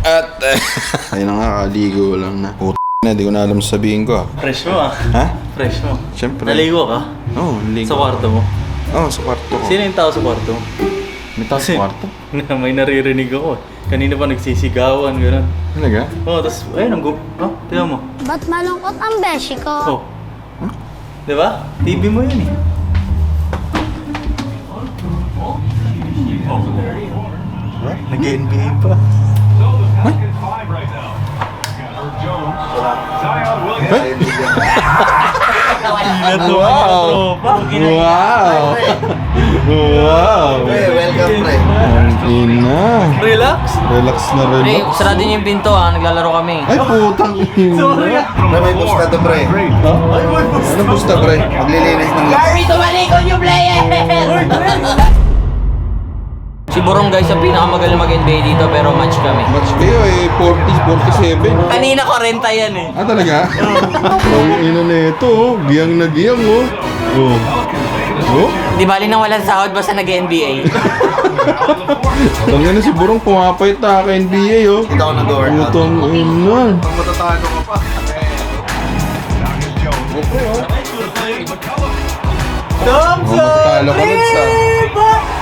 At ayun na nga, kaligo lang na. Na, di ko na alam sabihin ko. Fresh mo ah. Ha? Fresh mo. Siyempre. Naligo ka? Oo, naligo. Sa kwarto mo? Oo, sa kwarto ko. Sino yung tao sa kwarto mo? May tao sa kwarto? May naririnig ako eh. Kanina pa nagsisigawan, gano'n. Talaga? Oo, tapos, ayun, tingnan mo. Ba't malungkot ang beshi ko? Oh. Huh? Diba? TV mo yun eh. Nag-NBA pa. Wow! Wow! Wow! Welcome, pre. Ang ina. Relax. Relax na Pre, relax. sarado niyo yung pinto ah, naglalaro kami. Ay, putang ina. Pre, may boost na to, pre. Ano gusto, pre? Maglilinis ng lahat. Si Borong guys ang pinakamagaling mag-NBA dito pero match kami. Match kayo eh, 40, 47. Kanina ko renta yan eh. Ah, talaga? Ang ina na ito, oh. Giyang na giyang, oh. Oh. Oh? Di bali nang walang sahod basta nag-NBA. Ang ina si Burong pumapait na ka NBA, oh. Hindi ako nag-workout. Putang ina. Pag matatalo ka pa. Thumbs Oh, matalo ka rin sa...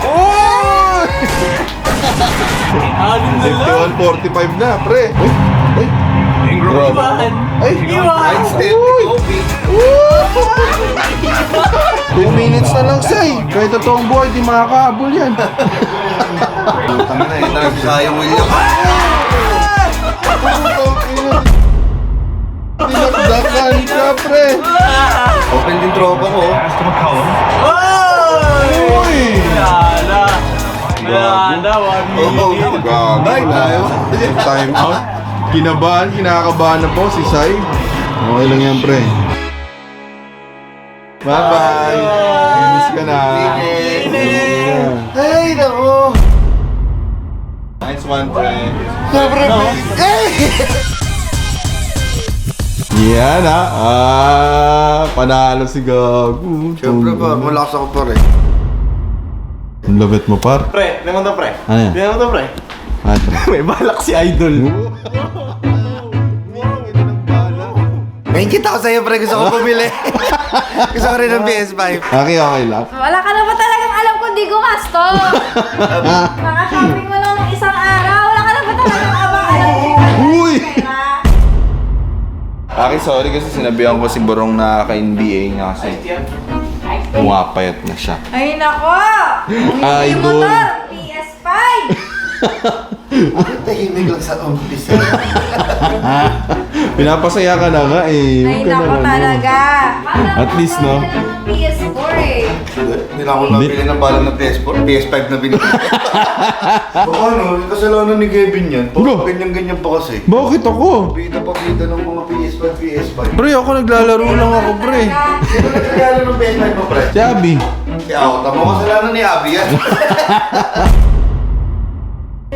Oh! Alin na lang. 51-45 na, pre. Ay, ay. Grabe. Iwan. Ay, Iwan. Kobe. 2 minutes na lang, say. Kahit totoong buhay, di makakahabol yan. Tama na, ito na si Sayang William. Dinakdakan ka, pre. Open din tropa ko. Uy! Yala. Yala, 1 minute. Gago. Ay, tayo. Time out. Kinabahan, kinakabahan na po si Sai. Okay lang yan, pre. Bye-bye. Miss ka na. Ay, nako. Nice one, pre. Sobrang Yan panalo si Gago. Siyempre pa, malakas ako pa rin. Ang labit mo, par. Pre, tingnan mo to pre. Ano yan? Tingnan mo to pre. Ate. May balak si Idol. May kita ko sa'yo, pre. Gusto ko bumili. Gusto ko rin ng PS5. Okay lang. Wala ka na ba talagang alam kung di gumasto? Maka-shopping mo lang ng isang araw. Wala ka na ba talagang alam kung Uy! Aki, sorry kasi sinabihan ko si Borong na ka-NBA niya kasi pumapayat na siya. Ay, nako! Hindi Idol. motor, PS5! Bakit tahimik lang sa office? Pinapasaya ka na nga eh. Ay, Huwag ka nako na, talaga. At least, no? PS4 eh. Hindi na ako nabili ng bala ng PS4. PS5 na binili. Baka ano, kasalanan ni Kevin yan. Bro. Ganyan-ganyan pa kasi. Bakit ako? Pita pa kita ng mga PS5. Pre, ako naglalaro lang ako, pre. Sino nagkakala ng PS5 mo, pre? Si Abby. Si ako, tamo kasalanan ni Abby yan.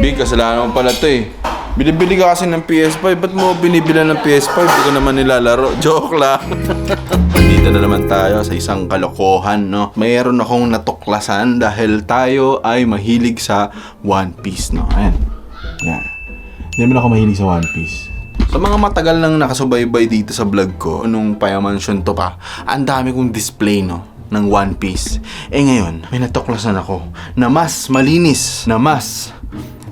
Big, kasalanan mo pala to eh. Binibili ka kasi ng PS5, ba't mo binibilan ng PS5? Di ko naman nilalaro. Joke lang. Dito na naman tayo sa isang kalokohan, no? Mayroon akong natuklasan dahil tayo ay mahilig sa One Piece, no? Ayan. Yan. Hindi naman ako mahilig sa One Piece. Sa mga matagal nang nakasubaybay dito sa vlog ko, nung Payamansyon to pa, ang dami kong display, no? Ng One Piece. Eh ngayon, may natuklasan ako na mas malinis, na mas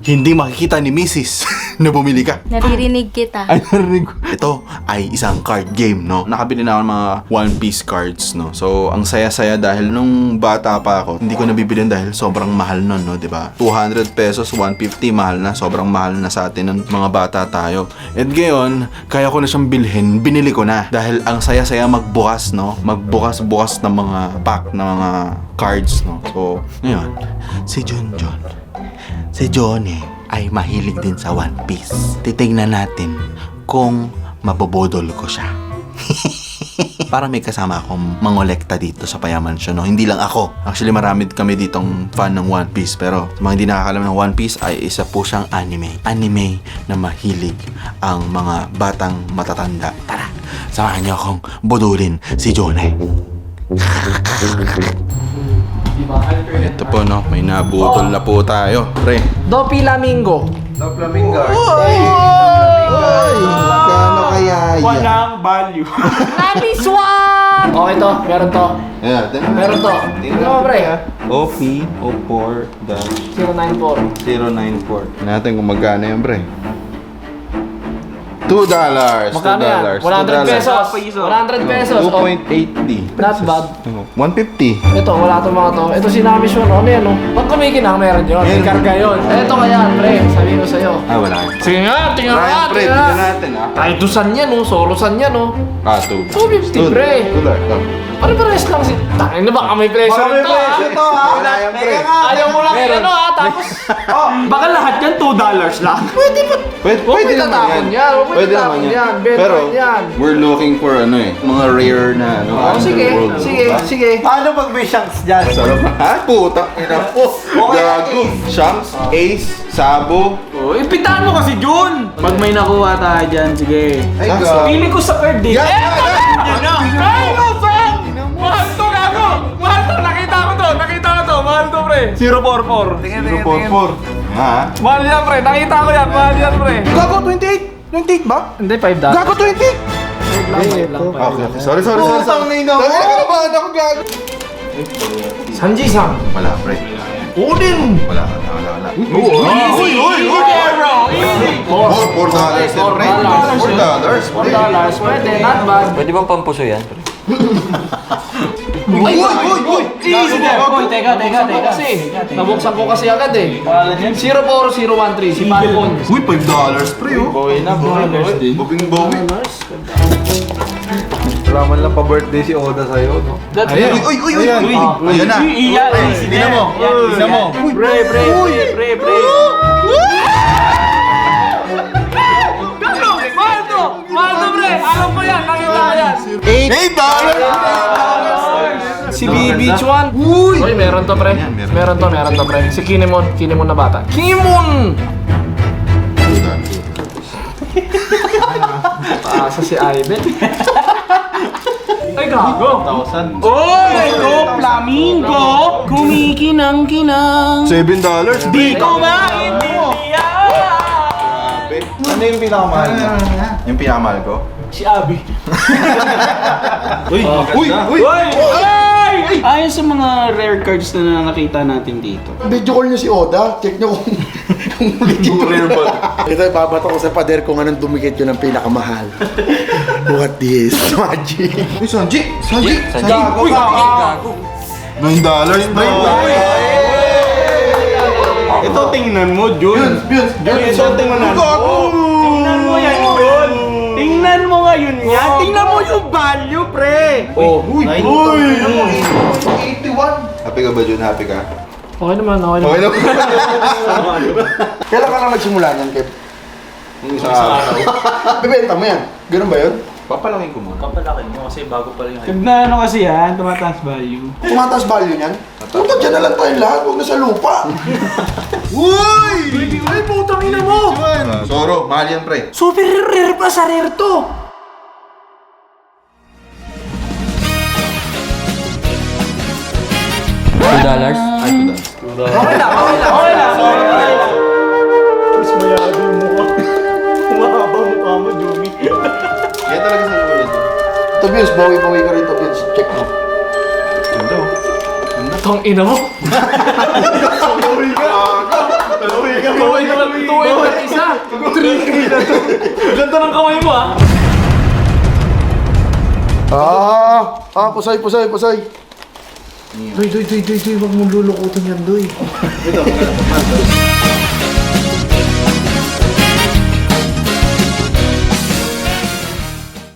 hindi makikita ni Mrs. na bumili ka. Naririnig kita. Ay, narinig ko. Ito ay isang card game, no? Nakabili na ako ng mga One Piece cards, no? So, ang saya-saya dahil nung bata pa ako, hindi ko nabibilin dahil sobrang mahal nun, no? Diba? 200 pesos, 150, mahal na. Sobrang mahal na sa atin ng mga bata tayo. At ngayon, kaya ko na siyang bilhin, binili ko na. Dahil ang saya-saya magbukas, no? Magbukas-bukas ng mga pack, ng mga cards, no? So, ngayon, si Si Johnny ay mahilig din sa One Piece. Titignan natin kung mabobodol ko siya. Para may kasama akong mangolekta dito sa Payamansyon, no? Hindi lang ako. Actually, marami kami ditong fan ng One Piece. Pero sa mga hindi nakakalam ng One Piece ay isa po siyang anime. Anime na mahilig ang mga batang matatanda. Tara, samahan niyo akong budulin si Johnny. Ito po, no, may nabutol na po tayo. Pre. Do Flamingo. Top Flamingo. Walang value. Happy swap! Okay to, meron to. Yeah, Meron to. Tingnan mo, pre. OP04-094. 094. Natin kung magkano yan, pre. $2. Magkano yan? 100 pesos. 100 pesos. 2.80. Not bad. 150. Ito, wala itong mga to. Ito sinamis yun. Ano yan, no? Pag kumikinang, meron yun. May karga yun. Ito kaya, pre. Sabihin ko sa'yo. Ah, wala. Sige nga, tingnan Ryan, nga, pre, tingnan bigyan nga. natin, ah. Kahit dusan yan, no? Solosan yan, no? Ah, 2. 250, pre. $2. Ano ba rest lang si... Tangin na baka may pressure ito, ha? Wala yan, pre. Ayaw mo lang ano, ha? Tapos... Baka lahat yan $2 lang. Pwede Huwag naman itatapon yan. Huwag Pwede itatapon naman yan. yan. Benta Pero, yan. we're looking for ano eh, mga rare na ano. Oh, sige, underworld, sige, diba? sige. Paano pag may shanks dyan? Sarap na. Ha? Puta. Ina po. Gago. Shanks, Ace, Sabo. Oh, ipitaan mo kasi Jun! Pag may nakuha tayo dyan, sige. Ay, gago. Pili ko sa card eh. Yan! Yan na! Ay, no, Sam! Mahal to, gago! Mahal to! Nakita ko to! Nakita ko to! Mahal to, pre! 044. 044. Ha? Mahal yan, pre! Nakita ko yan! Mahal yan, pre! Gago, 28? 28 ba? Hindi, $5. Gago, 20? Okay, okay. Sorry. Putang na ina mo! Kinabahan ako, gago! Sanji-san. Wala, pre. Unin! Wala. Easy! Easy, bro! Easy! $4 yan, pre. $4. $4. Pwede, not bad. Pwede bang pampuso yan? Easy there! Uy, teka. Kasi, nabuksan ko kasi agad eh. 04013, si Falcon. Uy, $5, pre, oh. Boy na, Bubing-bowing. Wala man lang pa-birthday si Oda sa'yo, no? Ayan. Uy. Ayan na. Tingnan mo! Tingnan mo! Pre! Gano! Mahal to, pre! Alam ko yan! Nakita ko yan! $8. Si BB1. Uy, meron to, pre. Meron to, pre. Si Kinemon na bata. Kinemon! Paasa si Ivan. Ay, gago. 1,000. Oy! Go, Flamingo! Kumikinang-kinang! $7. Di ko maintindihan! Ano yung pinakamahal niya? Yung pinakamahal ko? Si Abby. Uy! Ay! Ayon sa mga rare cards na nakita natin dito. Video call niyo si Oda. Check niyo kung legit. Rare ba? Ito, ipabato ko sa pader kung anong dumikit yun ang pinakamahal. What is magic? Uy, Sanji! Gago, gago. $9, pre. Ito tingnan mo, Jun. Jun, ito tingnan mo. Tingnan mo yan, Jun. Tingnan mo ngayon yan. Tingnan mo yung value, pre. Oh, uy. Happy ka ba, Jun? Happy ka? Okay naman. Okay na. Kailan ka lang nagsimula niyan, Kev? Yung isang araw. Bibenta mo yan. Ganun ba yun? Papalaking ko muna. Tignan ano kasi yan, tumataas value. Tumataas value niyan? Puta, dyan na lang tayo lahat. Huwag na sa lupa. Ay, putang ina mo! Zoro, mahal yan, pre. Super rare pa sa rare to! $2? Ay, $2. Okay lang. Mas mayado yung mukha. Humahaba mukha mo, Jumi. Kaya talaga sa ulit. Tobias, bawi-bawi ka rin, Tobias. Check mo. Ganda, oh. Tong ina mo. Tuway ka lang isa. Ganda ng kamay mo, Pusay. Doy, wag mong lulukutin yan, Doy.